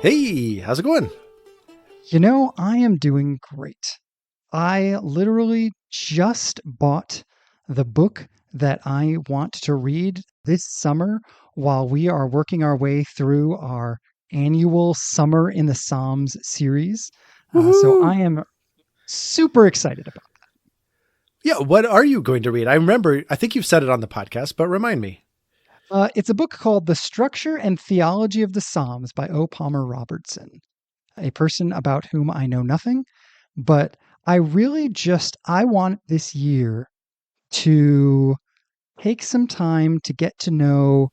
Hey, how's it going? I am doing great. I literally just bought the book that I want to read this summer while we are working our way through our annual Summer in the Psalms series. So Woohoo! I am super excited about Yeah, what are you going to read? I remember, I think you've said it on the podcast, but remind me. it. It's a book called The Structure and Theology of the Psalms by O. Palmer Robertson, a person about whom I know nothing, but I want this year to take some time to get to know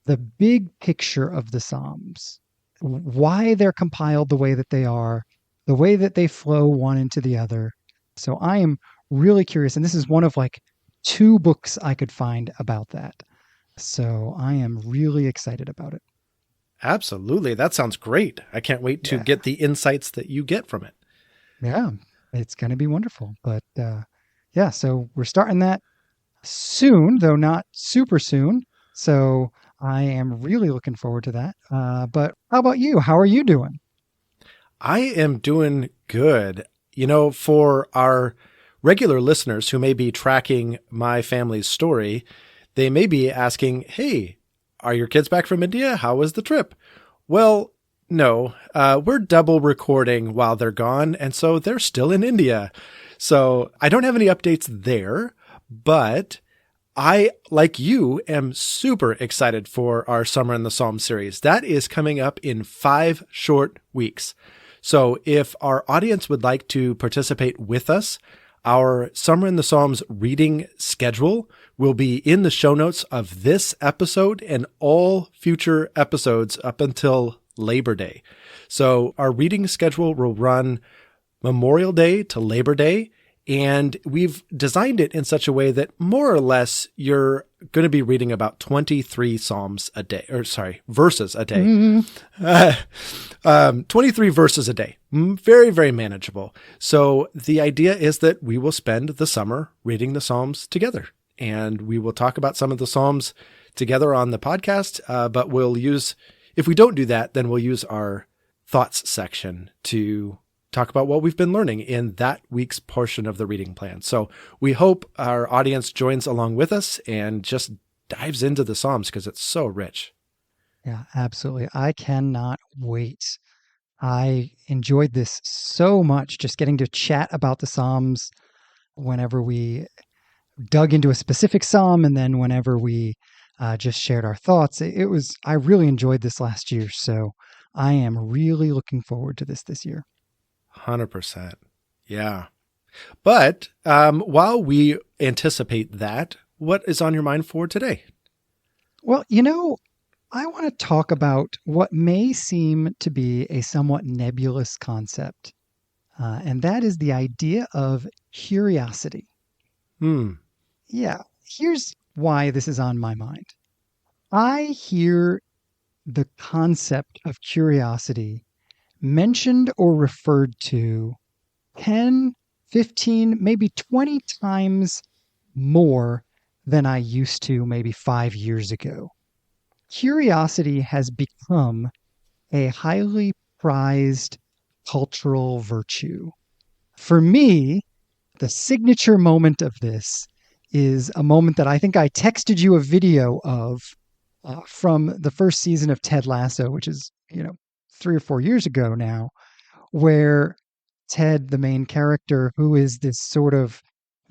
the big picture of the Psalms, why they're compiled the way that they are, the way that they flow one into the other. So I am really curious. And this is one of like two books I could find about that. So I am really excited about it. Absolutely. That sounds great. I can't wait to Yeah. get the insights that you get from it. Yeah. It's going to be wonderful. But yeah, so we're starting that soon, though not super soon. So I am really looking forward to that. But how about you? How are you doing? I am doing good. You know, for our regular listeners who may be tracking my family's story, they may be asking, hey, are your kids back from India? How was the trip? Well, no, we're double recording while they're gone. And so they're still in India. So I don't have any updates there, but I, like you, am super excited for our Summer in the Psalm series. That is coming up in 5 short weeks. So if our audience would like to participate with us, our Summer in the Psalms reading schedule will be in the show notes of this episode and all future episodes up until Labor Day. So our reading schedule will run Memorial Day to Labor Day. And we've designed it in such a way that more or less you're going to be reading about 23 Psalms a day, or sorry, verses a day. Mm, 23 verses a day. Very, very manageable. So the idea is that we will spend the summer reading the Psalms together. And we will talk about some of the Psalms together on the podcast. But if we don't do that, then we'll use our thoughts section to talk about what we've been learning in that week's portion of the reading plan. So we hope our audience joins along with us and just dives into the Psalms because it's so rich. yeah, absolutely. I cannot wait. I enjoyed this so much, just getting to chat about the Psalms whenever we dug into a specific Psalm and then whenever we just shared our thoughts. I really enjoyed this last year. So I am really looking forward to this year. 100%. Yeah. But while we anticipate that, what is on your mind for today? Well, I want to talk about what may seem to be a somewhat nebulous concept, and that is the idea of curiosity. Hmm. Yeah, here's why this is on my mind. I hear the concept of curiosity mentioned or referred to 10, 15, maybe 20 times more than I used to maybe 5 years ago. Curiosity has become a highly prized cultural virtue. For me, the signature moment of this is a moment that I think I texted you a video of from the first season of Ted Lasso, which is, 3 or 4 years ago now, where Ted, the main character, who is this sort of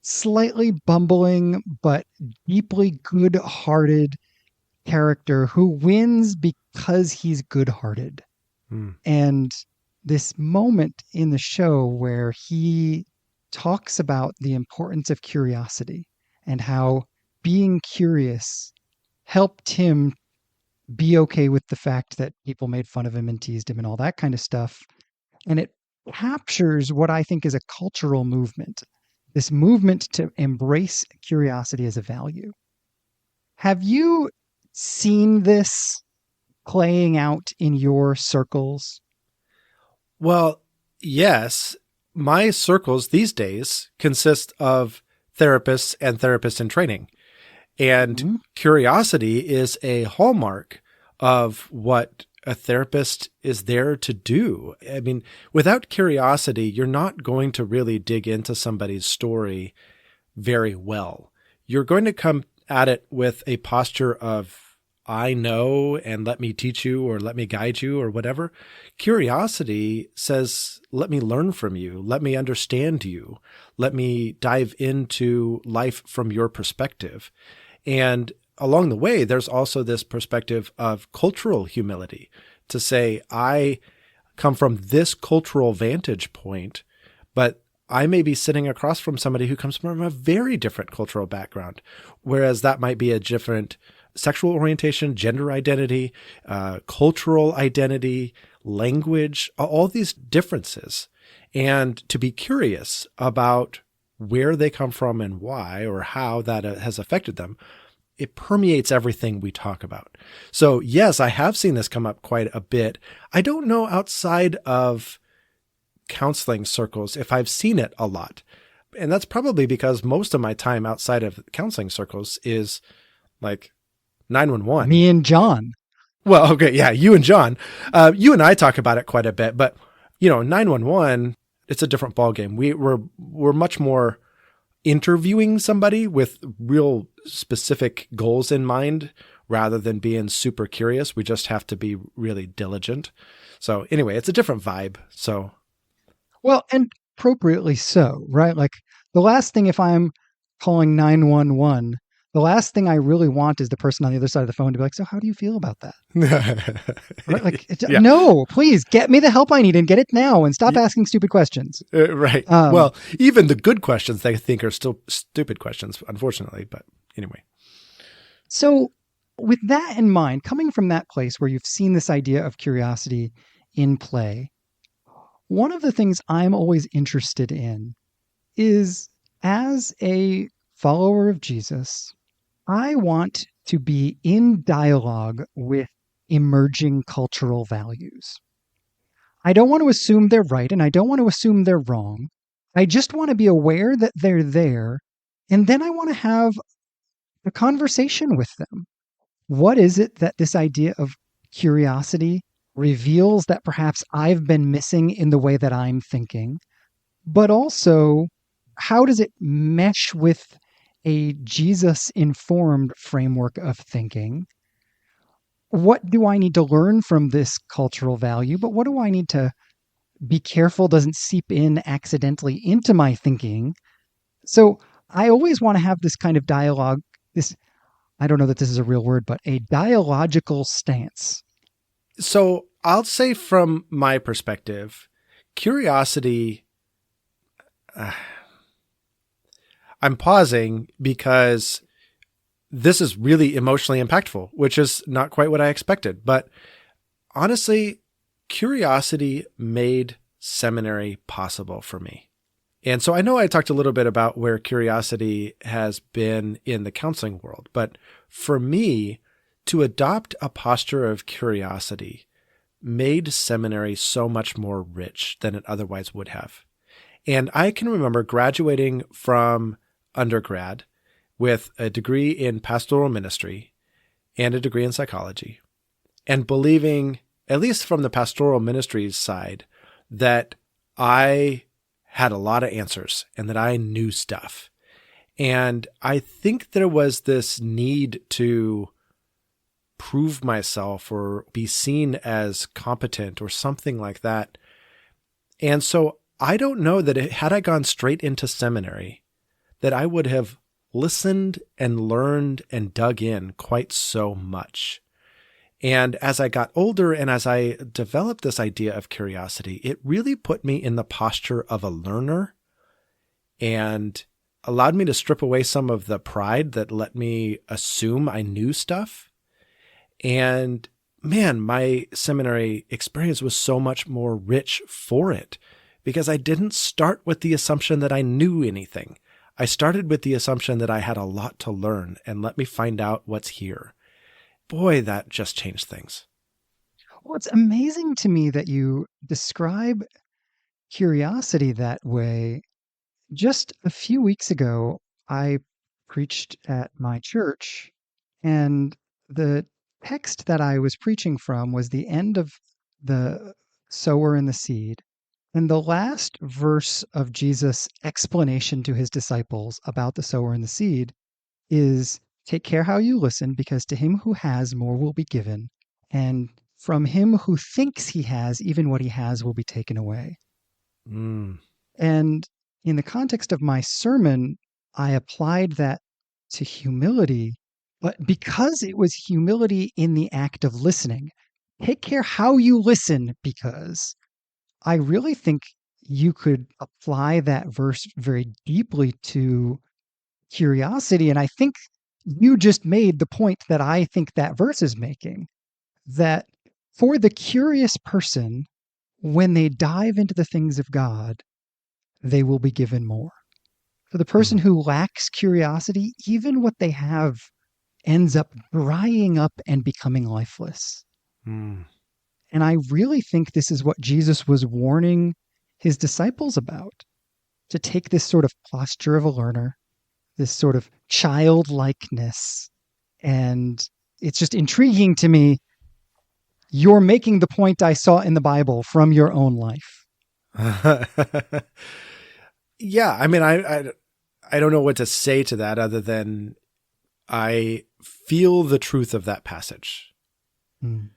slightly bumbling but deeply good hearted character who wins because he's good hearted. Hmm. And this moment in the show where he talks about the importance of curiosity and how being curious helped him be okay with the fact that people made fun of him and teased him and all that kind of stuff. And it captures what I think is a cultural movement, this movement to embrace curiosity as a value. Have you seen this playing out in your circles? Well, yes, my circles these days consist of therapists and therapists in training. And Mhm. curiosity is a hallmark of what a therapist is there to do. I mean, without curiosity, you're not going to really dig into somebody's story very well. You're going to come at it with a posture of, I know, and let me teach you or let me guide you or whatever. Curiosity says, let me learn from you. Let me understand you. Let me dive into life from your perspective. And along the way, there's also this perspective of cultural humility to say, I come from this cultural vantage point, but I may be sitting across from somebody who comes from a very different cultural background, whereas that might be a different sexual orientation, gender identity, cultural identity, language, all these differences. And to be curious about where they come from and why or how that has affected them, it permeates everything we talk about. So yes, I have seen this come up quite a bit. I don't know outside of counseling circles if I've seen it a lot. And that's probably because most of my time outside of counseling circles is like 911. Me and John. Well, okay, yeah, you and John. You and I talk about it quite a bit, but 911, it's a different ballgame. We're much more interviewing somebody with real specific goals in mind rather than being super curious. We just have to be really diligent. So anyway, it's a different vibe. So Well, and appropriately so, right? Like the last thing, if I'm calling 911, the last thing I really want is the person on the other side of the phone to be like, so how do you feel about that? Right? Like, yeah, no, please get me the help I need and get it now and stop asking stupid questions. right. Um, Well, even the good questions they think are still stupid questions, unfortunately. But anyway. so, with that in mind, coming from that place where you've seen this idea of curiosity in play, one of the things I'm always interested in is as a follower of Jesus, I want to be in dialogue with emerging cultural values. I don't want to assume they're right and I don't want to assume they're wrong. I just want to be aware that they're there. And then I want to have a conversation with them. What is it that this idea of curiosity reveals that perhaps I've been missing in the way that I'm thinking? But also, how does it mesh with a Jesus informed framework of thinking? What do I need to learn from this cultural value? But what do I need to be careful doesn't seep in accidentally into my thinking? So I always want to have this kind of dialogue, this, I don't know that this is a real word, but a dialogical stance. So I'll say from my perspective, curiosity, I'm pausing because this is really emotionally impactful, which is not quite what I expected. But honestly, curiosity made seminary possible for me. And so I know I talked a little bit about where curiosity has been in the counseling world, but for me, to adopt a posture of curiosity made seminary so much more rich than it otherwise would have. And I can remember graduating from undergrad with a degree in pastoral ministry and a degree in psychology, and believing, at least from the pastoral ministries side, that I had a lot of answers and that I knew stuff. And I think there was this need to prove myself or be seen as competent or something like that. And so I don't know that had I gone straight into seminary, that I would have listened and learned and dug in quite so much. And as I got older and as I developed this idea of curiosity, it really put me in the posture of a learner and allowed me to strip away some of the pride that let me assume I knew stuff. And man, my seminary experience was so much more rich for it because I didn't start with the assumption that I knew anything. I started with the assumption that I had a lot to learn and let me find out what's here. Boy, that just changed things. Well, it's amazing to me that you describe curiosity that way. Just a few weeks ago, I preached at my church, and the text that I was preaching from was the end of the sower and the seed. And the last verse of Jesus' explanation to his disciples about the sower and the seed is, take care how you listen, because to him who has, more will be given. And from him who thinks he has, even what he has will be taken away. Mm. And in the context of my sermon, I applied that to humility, but because it was humility in the act of listening, take care how you listen, because I really think you could apply that verse very deeply to curiosity. And I think you just made the point that I think that verse is making, that for the curious person, when they dive into the things of God, they will be given more. For the person Mm. who lacks curiosity, even what they have ends up drying up and becoming lifeless. Mm. And I really think this is what Jesus was warning his disciples about, to take this sort of posture of a learner, this sort of childlikeness. And it's just intriguing to me. You're making the point I saw in the Bible from your own life. Yeah, I mean, I don't know what to say to that other than I feel the truth of that passage. Mm.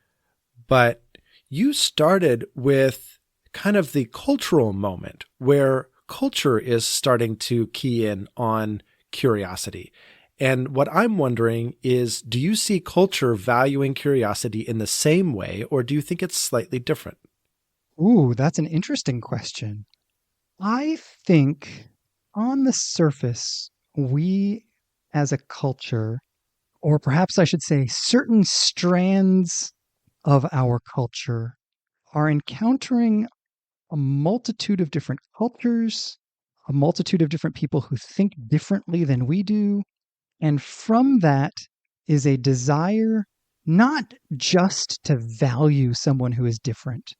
But you started with kind of the cultural moment where culture is starting to key in on curiosity. And what I'm wondering is, do you see culture valuing curiosity in the same way, or do you think it's slightly different? Ooh, that's an interesting question. I think on the surface, we as a culture, or perhaps I should say certain strands of our culture, are encountering a multitude of different cultures, a multitude of different people who think differently than we do. And from that is a desire not just to value someone who is different,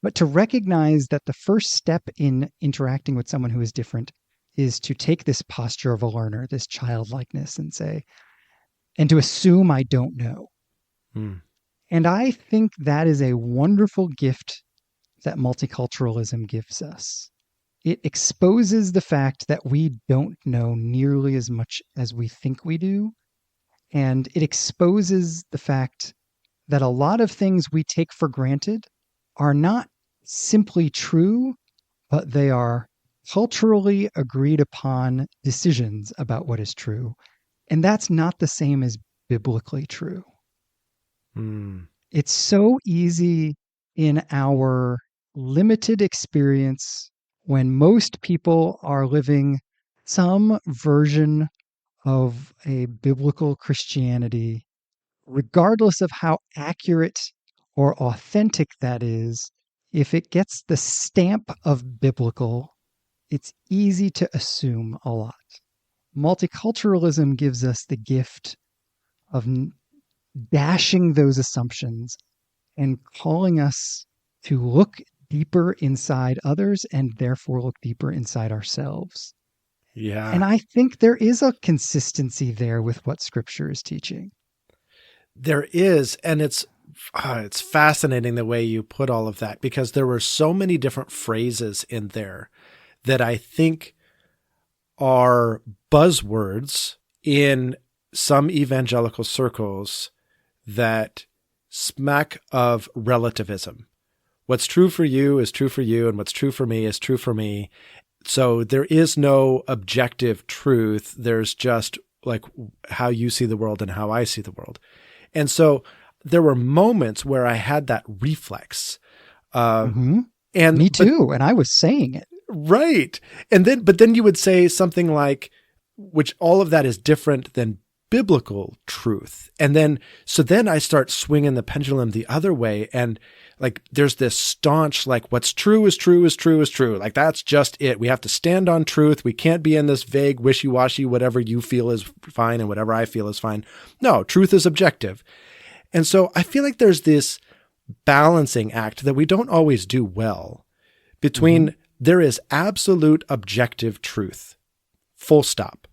but to recognize that the first step in interacting with someone who is different is to take this posture of a learner, this childlikeness, and say, and to assume I don't know. Hmm. And I think that is a wonderful gift that multiculturalism gives us. It exposes the fact that we don't know nearly as much as we think we do. And it exposes the fact that a lot of things we take for granted are not simply true, but they are culturally agreed upon decisions about what is true. And that's not the same as biblically true. Hmm. It's so easy in our limited experience, when most people are living some version of a biblical Christianity, regardless of how accurate or authentic that is, if it gets the stamp of biblical, it's easy to assume a lot. Multiculturalism gives us the gift of dashing those assumptions and calling us to look deeper inside others and therefore look deeper inside ourselves. Yeah. And I think there is a consistency there with what Scripture is teaching. There is, and it's fascinating the way you put all of that, because there were so many different phrases in there that I think are buzzwords in some evangelical circles that smack of relativism. What's true for you is true for you, and what's true for me is true for me. So there is no objective truth. There's just like how you see the world and how I see the world. And so there were moments where I had that reflex. Mm-hmm. And Me but too. And I was saying it. right. But then you would say something like, which all of that is different than biblical truth. And then I start swinging the pendulum the other way. And like, there's this staunch, like, what's true is true is true is true. Like, that's just it. We have to stand on truth. We can't be in this vague, wishy-washy, whatever you feel is fine and whatever I feel is fine. No, truth is objective. And so I feel like there's this balancing act that we don't always do well between there is absolute objective truth, full stop.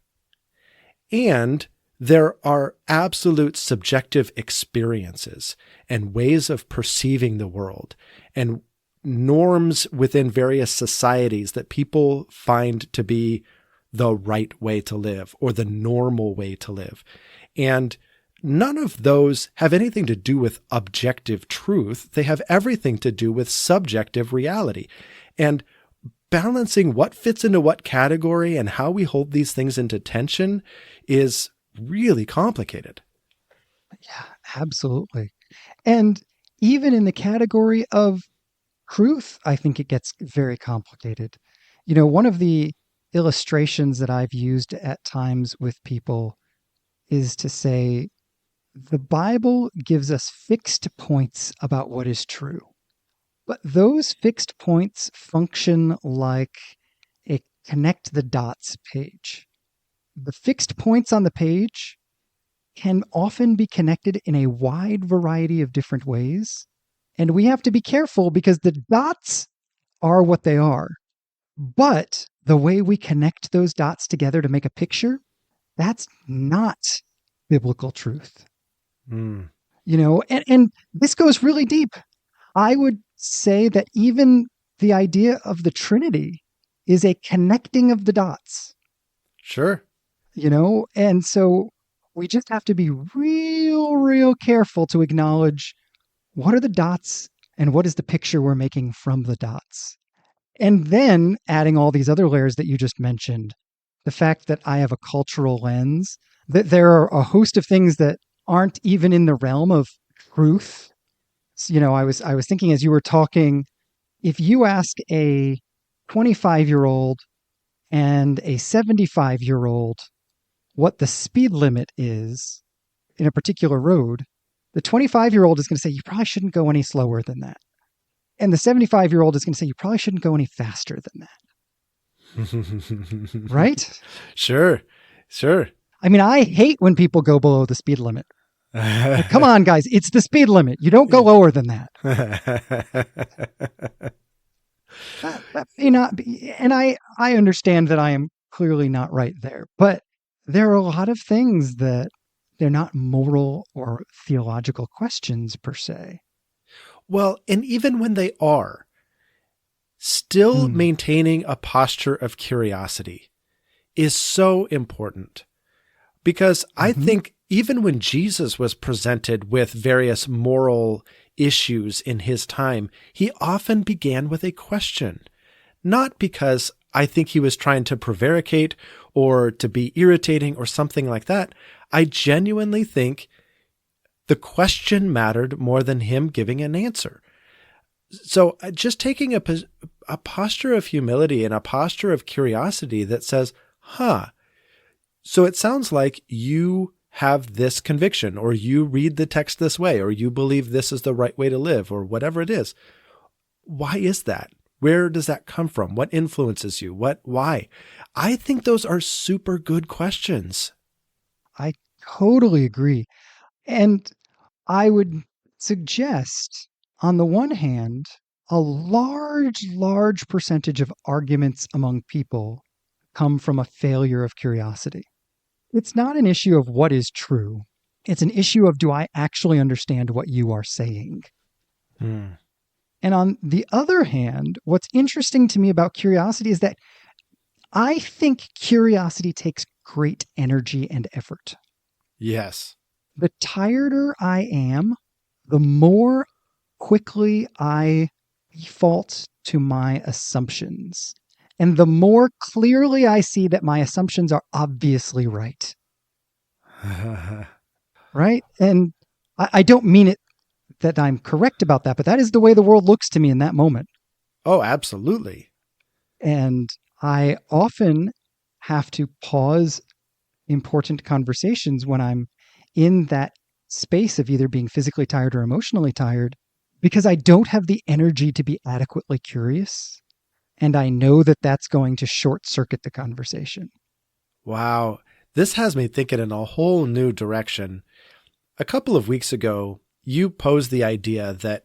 And there are absolute subjective experiences and ways of perceiving the world and norms within various societies that people find to be the right way to live or the normal way to live. And none of those have anything to do with objective truth. They have everything to do with subjective reality. And balancing what fits into what category and how we hold these things into tension is really complicated. Yeah, absolutely. And even in the category of truth, I think it gets very complicated. One of the illustrations that I've used at times with people is to say the Bible gives us fixed points about what is true. But those fixed points function like a connect the dots page. The fixed points on the page can often be connected in a wide variety of different ways. And we have to be careful because the dots are what they are. But the way we connect those dots together to make a picture, that's not biblical truth. Mm. And this goes really deep. I would say that even the idea of the Trinity is a connecting of the dots. Sure. And so we just have to be real careful to acknowledge what are the dots and what is the picture we're making from the dots. And then adding all these other layers that you just mentioned, the fact that I have a cultural lens, that there are a host of things that aren't even in the realm of truth. So, I was thinking as you were talking, if you ask a 25-year-old and a 75-year-old what the speed limit is in a particular road, the 25-year-old is going to say, you probably shouldn't go any slower than that. And the 75-year-old is going to say, you probably shouldn't go any faster than that. Right? Sure. I mean, I hate when people go below the speed limit. Like, come on, guys, it's the speed limit. You don't go lower than that. And I understand that I am clearly not right there, but there are a lot of things that they're not moral or theological questions per se. Well, and even when they are, still maintaining a posture of curiosity is so important. Because I think even when Jesus was presented with various moral issues in his time, he often began with a question. Not because I think he was trying to prevaricate or to be irritating or something like that. I genuinely think the question mattered more than him giving an answer. So just taking a posture of humility and a posture of curiosity that says, so it sounds like you have this conviction, or you read the text this way, or you believe this is the right way to live, or whatever it is. Why is that? Where does that come from? What influences you? Why? I think those are super good questions. I totally agree. And I would suggest, on the one hand, a large percentage of arguments among people come from a failure of curiosity. It's not an issue of what is true. It's an issue of, do I actually understand what you are saying? And on the other hand, what's interesting to me about curiosity is that I think curiosity takes great energy and effort. Yes. The tireder I am, the more quickly I default to my assumptions. And the more clearly I see that my assumptions are obviously right. Right? And I don't mean it that I'm correct about that, but that is the way the world looks to me in that moment. Oh, absolutely. And I often have to pause important conversations when I'm in that space of either being physically tired or emotionally tired, because I don't have the energy to be adequately curious. And I know that that's going to short circuit the conversation. Wow. This has me thinking in a whole new direction. A couple of weeks ago, you posed the idea that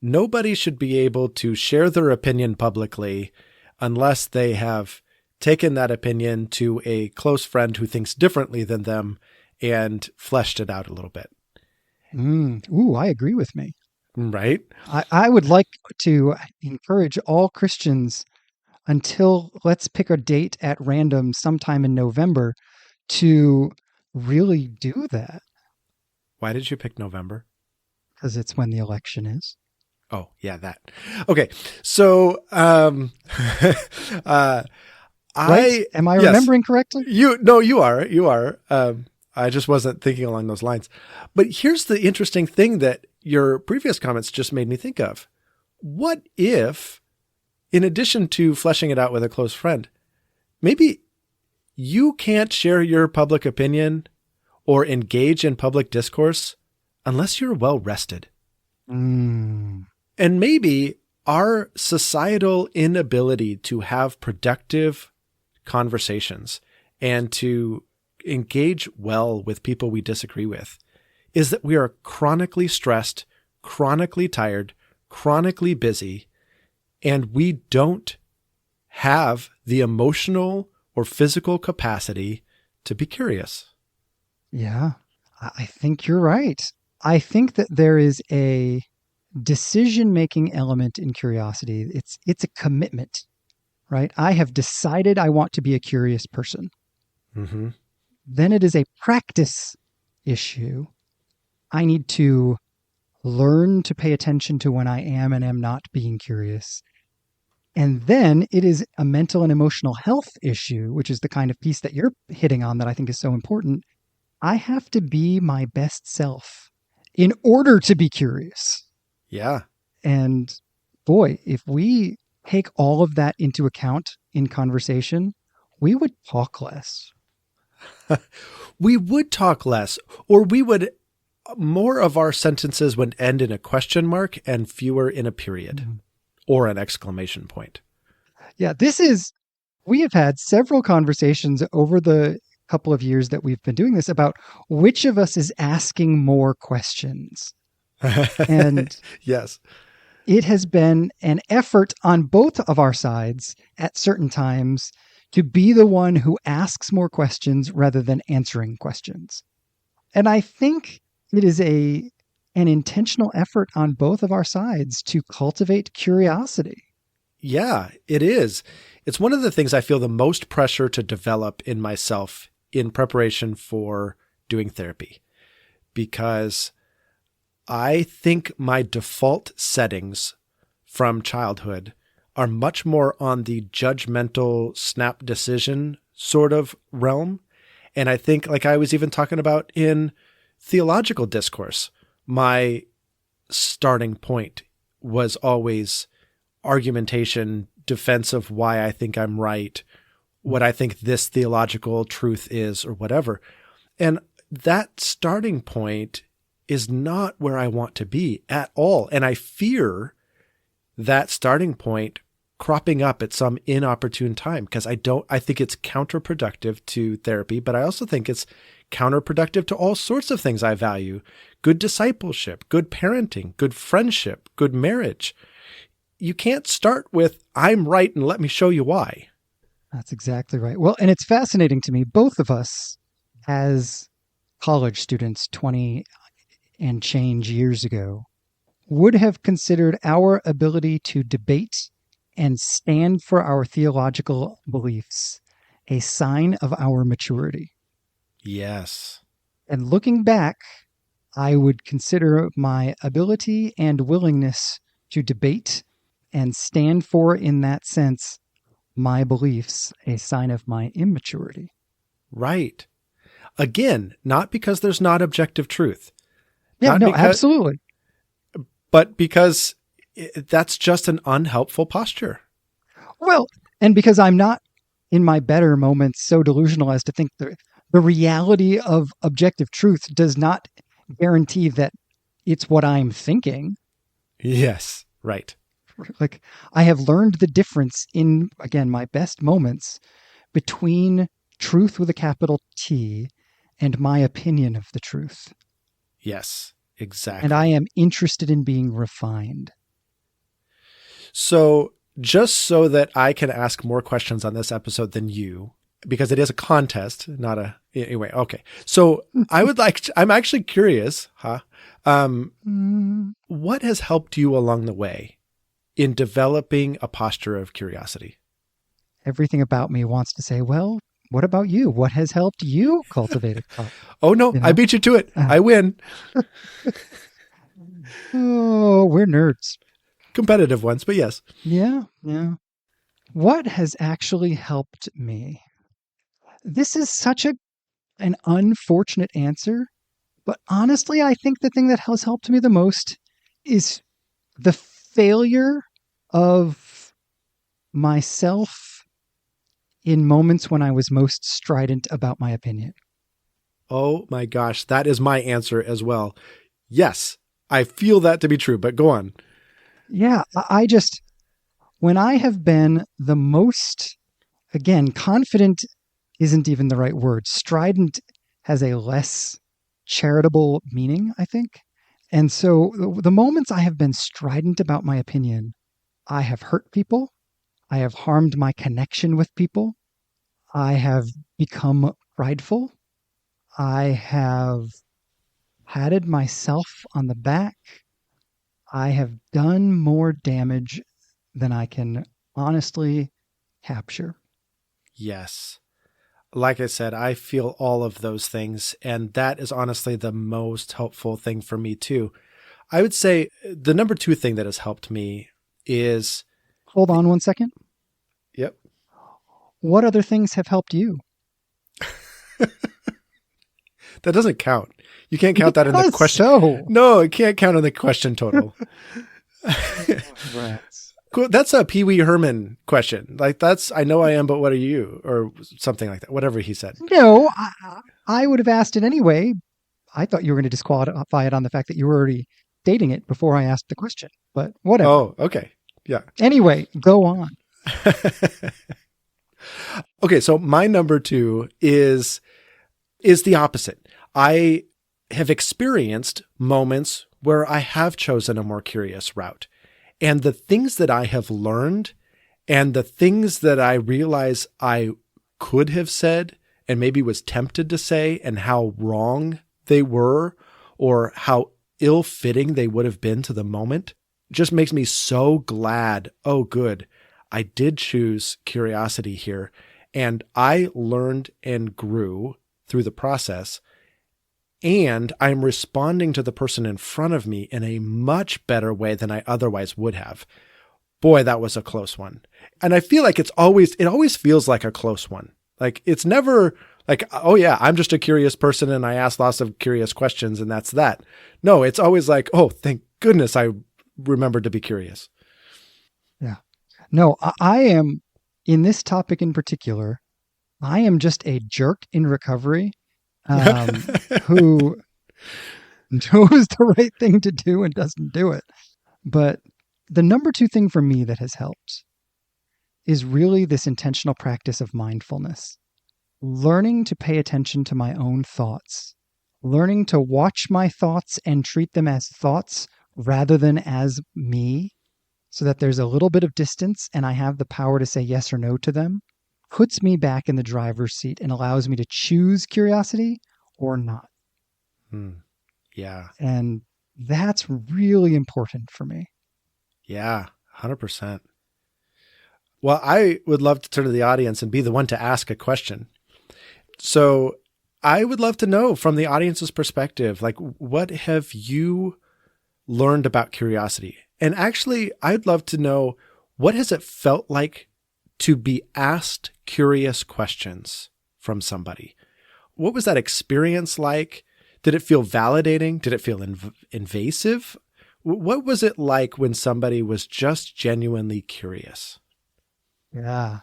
nobody should be able to share their opinion publicly unless they have taken that opinion to a close friend who thinks differently than them and fleshed it out a little bit. Ooh, I agree with me. Right? I would like to encourage all Christians until let's pick a date at random sometime in November to really do that Why did you pick November? because it's when the election is. Oh, yeah, that. Okay. So, Right? Am I remembering correctly? You are. I just wasn't thinking along those lines. But here's the interesting thing that your previous comments just made me think of. What if, in addition to fleshing it out with a close friend, maybe you can't share your public opinion or engage in public discourse unless you're well rested? Mm. And maybe our societal inability to have productive conversations and to engage well with people we disagree with is that we are chronically stressed, chronically tired, chronically busy, and we don't have the emotional or physical capacity to be curious. Yeah, I think you're right. I think that there is a decision-making element in curiosity. It's a commitment, right? I have decided I want to be a curious person. Mm-hmm. Then it is a practice issue. I need to learn to pay attention to when I am and am not being curious. And then it is a mental and emotional health issue, which is the kind of piece that you're hitting on that I think is so important. I have to be my best self in order to be curious. Yeah. And boy, if we take all of that into account in conversation, we would talk less. We would talk less, or we would, more of our sentences would end in a question mark and fewer in a period or an exclamation point. Yeah, we have had several conversations over the couple of years that we've been doing this about which of us is asking more questions. And yes, it has been an effort on both of our sides at certain times to be the one who asks more questions rather than answering questions. And I think it is an intentional effort on both of our sides to cultivate curiosity. Yeah, it is. It's one of the things I feel the most pressure to develop in myself in preparation for doing therapy, because I think my default settings from childhood are much more on the judgmental snap decision sort of realm. And I think, like I was even talking about in theological discourse, my starting point was always argumentation, defense of why I think I'm right, what I think this theological truth is, or whatever. And that starting point is not where I want to be at all. And I fear that starting point cropping up at some inopportune time, because I think it's counterproductive to therapy, but I also think it's counterproductive to all sorts of things I value: good discipleship, good parenting, good friendship, good marriage. You can't start with, I'm right and let me show you why. That's exactly right. Well, and it's fascinating to me, both of us as college students 20 and change years ago would have considered our ability to debate and stand for our theological beliefs a sign of our maturity. Yes. And looking back, I would consider my ability and willingness to debate and stand for, in that sense, my beliefs a sign of my immaturity. Right. Again, not because there's not objective truth. Yeah, no, absolutely. But because that's just an unhelpful posture. Well, and because I'm not in my better moments so delusional as to think the reality of objective truth does not guarantee that it's what I'm thinking. Yes, right. Like, I have learned the difference in, again, my best moments between truth with a capital T and my opinion of the truth. Yes, exactly. And I am interested in being refined. So just so that I can ask more questions on this episode than you, because it is a contest, not a, anyway. Okay. So I'm actually curious, Mm, what has helped you along the way in developing a posture of curiosity? everything about me wants to say, well, what about you? What has helped you cultivate a Oh no, you I know? beat you to it. Uh, I win. oh, we're nerds. Competitive ones, but yes. Yeah, yeah. What has actually helped me? This is such an unfortunate answer, but honestly, I think the thing that has helped me the most is the failure of myself in moments when I was most strident about my opinion. Oh my gosh, that is my answer as well. Yes, I feel that to be true, but go on. Yeah, I just, when I have been the most, again, confident isn't even the right word. Strident has a less charitable meaning, I think. And so the moments I have been strident about my opinion, I have hurt people. I have harmed my connection with people. I have become prideful. I have patted myself on the back. I have done more damage than I can honestly capture. Yes. Like I said, I feel all of those things. And that is honestly the most helpful thing for me, too. I would say the number two thing that has helped me is, Hold on one second. yep, What other things have helped you? that doesn't count. You can't count that in the Because question. so. No, it can't count in the question total. Rats. Cool. That's a Pee Wee Herman question. Like that's, I know I am, but what are you? Or something like that. Whatever he said. No, I would have asked it anyway. I thought you were going to disqualify it on the fact that you were already dating it before I asked the question, but whatever. Oh, okay. Yeah. Anyway, go on. Okay. So my number two is the opposite. I have experienced moments where I have chosen a more curious route. And the things that I have learned and the things that I realize I could have said and maybe was tempted to say and how wrong they were or how ill-fitting they would have been to the moment just makes me so glad. Oh, good. I did choose curiosity here. And I learned and grew through the process. And I'm responding to the person in front of me in a much better way than I otherwise would have. Boy, that was a close one. And I feel like it always feels like a close one. Like it's never like, oh yeah, I'm just a curious person and I ask lots of curious questions and that's that. No, it's always like, oh, thank goodness I remembered to be curious. Yeah. No, I am, in this topic in particular, I am just a jerk in recovery who knows the right thing to do and doesn't do it. But the number two thing for me that has helped is really this intentional practice of mindfulness, learning to pay attention to my own thoughts, learning to watch my thoughts and treat them as thoughts rather than as me, so that there's a little bit of distance and I have the power to say yes or no to them, puts me back in the driver's seat and allows me to choose curiosity or not. Yeah. And that's really important for me. Yeah. 100%. Well, I would love to turn to the audience and be the one to ask a question. So I would love to know from the audience's perspective, like, what have you learned about curiosity? And actually, I'd love to know, what has it felt like to be asked curious questions from somebody? What was that experience like? Did it feel validating? Did it feel invasive? What was it like when somebody was just genuinely curious? Yeah.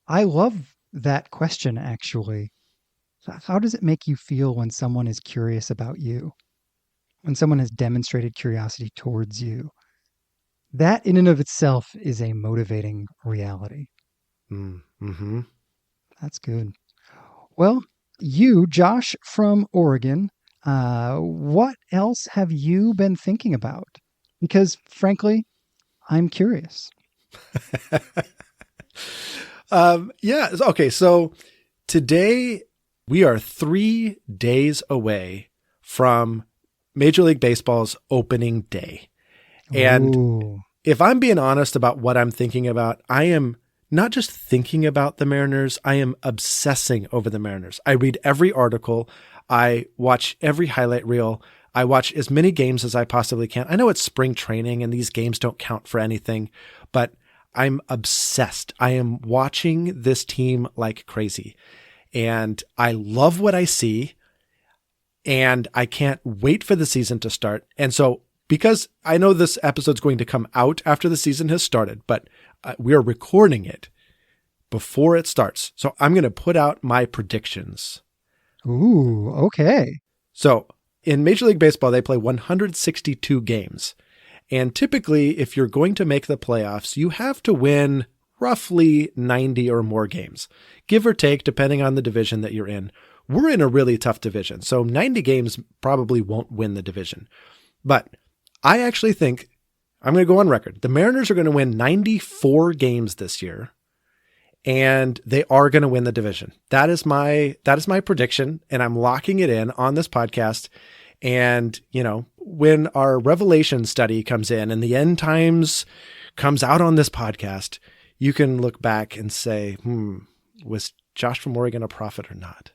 I love that question, actually. How does it make you feel when someone is curious about you? When someone has demonstrated curiosity towards you? That in and of itself is a motivating reality. Mm-hmm. That's good. Well, you, Josh from Oregon, what else have you been thinking about? Because frankly, I'm curious. Yeah. Okay. So today we are 3 days away from Major League Baseball's opening day. And Ooh. if I'm being honest about what I'm thinking about, I am not just thinking about the Mariners, I am obsessing over the Mariners. I read every article, I watch every highlight reel, I watch as many games as I possibly can. I know it's spring training and these games don't count for anything, but I'm obsessed. I am watching this team like crazy. And I love what I see. And I can't wait for the season to start. And so, because I know this episode's going to come out after the season has started, but we are recording it before it starts. So I'm going to put out my predictions. Ooh, okay. So in Major League Baseball, they play 162 games. And typically, if you're going to make the playoffs, you have to win roughly 90 or more games, give or take, depending on the division that you're in. We're in a really tough division, so 90 games probably won't win the division. But I actually think, I'm going to go on record, the Mariners are going to win 94 games this year, and they are going to win the division. That is my prediction, and I'm locking it in on this podcast. And, you know, when our Revelation study comes in and the end times comes out on this podcast, you can look back and say, was Josh from Oregon a prophet or not?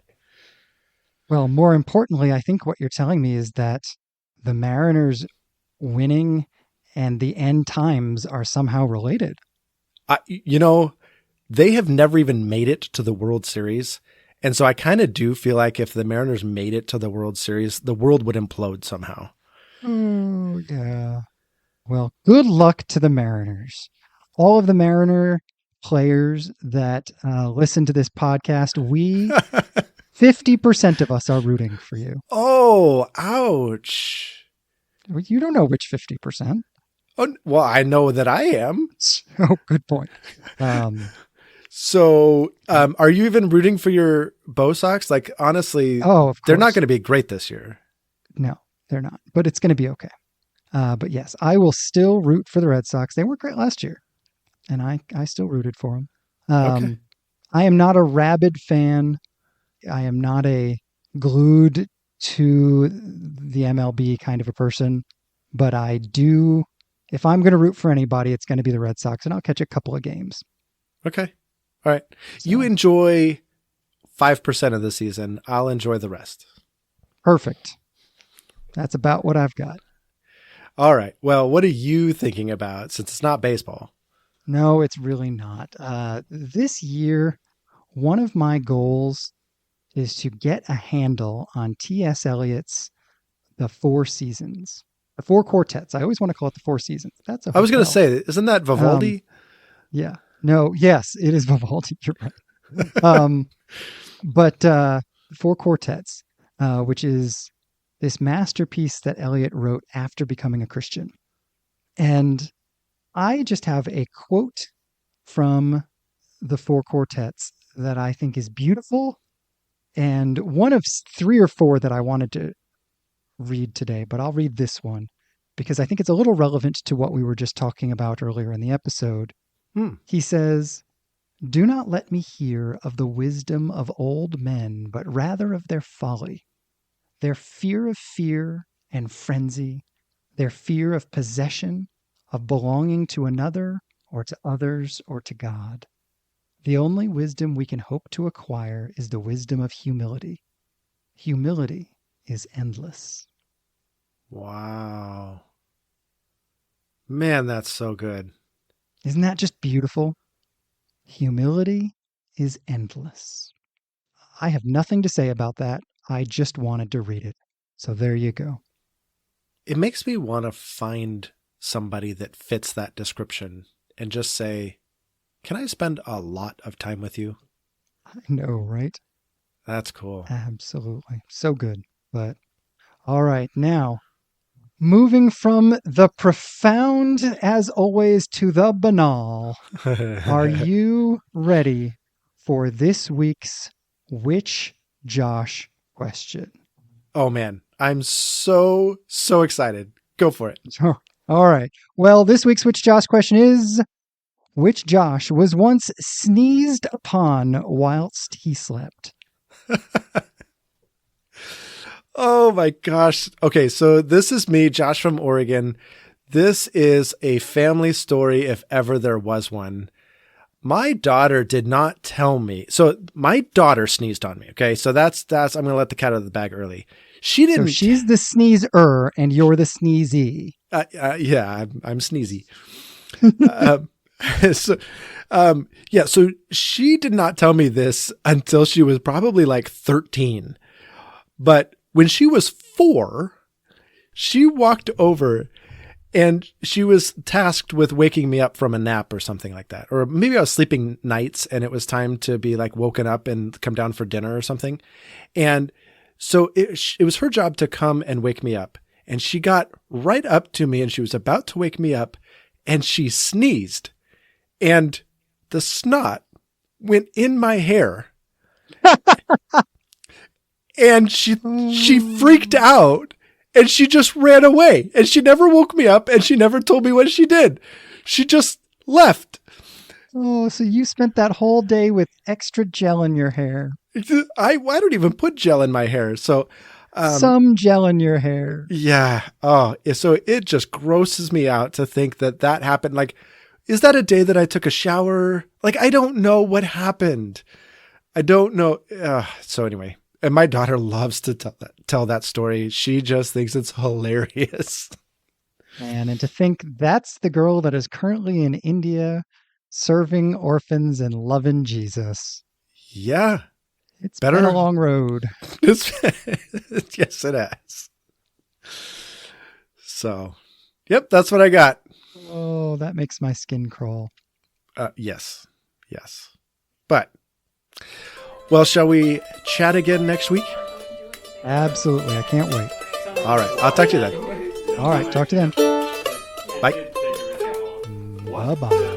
Well, more importantly, I think what you're telling me is that the Mariners winning and the end times are somehow related. You know, they have never even made it to the World Series. And so I kind of do feel like if the Mariners made it to the World Series, the world would implode somehow. Oh, yeah. Well, good luck to the Mariners. All of the Mariner players that listen to this podcast, 50% of us are rooting for you. Oh, ouch. You don't know which 50%. Oh, well, I know that I am. Oh, good point. So, are you even rooting for your Bo Sox? Like, honestly, they're not going to be great this year. No, they're not. But it's going to be okay. But yes, I will still root for the Red Sox. They weren't great last year, and I still rooted for them. Okay. I am not a rabid fan. I am not a glued to the MLB kind of a person, but I do. If I'm going to root for anybody, it's going to be the Red Sox, and I'll catch a couple of games. Okay. All right. So, you enjoy 5% of the season. I'll enjoy the rest. Perfect. That's about what I've got. All right. Well, what are you thinking about since it's not baseball? No, it's really not. This year, one of my goals is to get a handle on T.S. Eliot's The Four Seasons. The Four Quartets. I always want to call it The Four Seasons. That's I was going to say, isn't that Vivaldi? Yeah. No, yes, it is Vivaldi. You're right. But Four Quartets, which is this masterpiece that Eliot wrote after becoming a Christian. And I just have a quote from the Four Quartets that I think is beautiful, and one of 3 or 4 that I wanted to read today, but I'll read this one because I think it's a little relevant to what we were just talking about earlier in the episode. He says, "Do not let me hear of the wisdom of old men, but rather of their folly, their fear of fear and frenzy, their fear of possession, of belonging to another or to others or to God. The only wisdom we can hope to acquire is the wisdom of humility. Humility is endless." Wow. Man, that's so good. Isn't that just beautiful? Humility is endless. I have nothing to say about that. I just wanted to read it. So there you go. It makes me want to find somebody that fits that description and just say, can I spend a lot of time with you? I know, right? That's cool. Absolutely. So good. But all right, now moving from the profound, as always, to the banal, are you ready for this week's Which Josh question? Oh, man. I'm so excited. Go for it. All right. Well, this week's Which Josh question is, Which Josh was once sneezed upon whilst he slept? Oh my gosh. Okay, so this is me, Josh from Oregon. This is a family story if ever there was one. My daughter did not tell me. So my daughter sneezed on me. Okay, so that's I'm going to let the cat out of the bag early. She didn't. So she's the sneezer and you're the sneezy. Yeah, I'm sneezy. So, yeah, so she did not tell me this until she was probably like 13. But when she was 4, she walked over and she was tasked with waking me up from a nap or something like that. Or maybe I was sleeping nights and it was time to be like woken up and come down for dinner or something. And so it was her job to come and wake me up. And she got right up to me and she was about to wake me up and she sneezed. And the snot went in my hair. And she freaked out and she just ran away and she never woke me up and she never told me what she did. She just left. Oh, so you spent that whole day with extra gel in your hair. I don't even put gel in my hair. So some gel in your hair. Yeah. Oh, so it just grosses me out to think that happened. Like, is that a day that I took a shower? Like, I don't know what happened. I don't know. So anyway. And my daughter loves to tell that story. She just thinks it's hilarious. And to think that's the girl that is currently in India serving orphans and loving Jesus. Yeah. It's been a long road. Yes, it has. So, yep, that's what I got. Oh, that makes my skin crawl. Yes. But... well, shall we chat again next week? Absolutely. I can't wait. All right. I'll talk to you then. All right. Talk to you then. Bye. Bye-bye.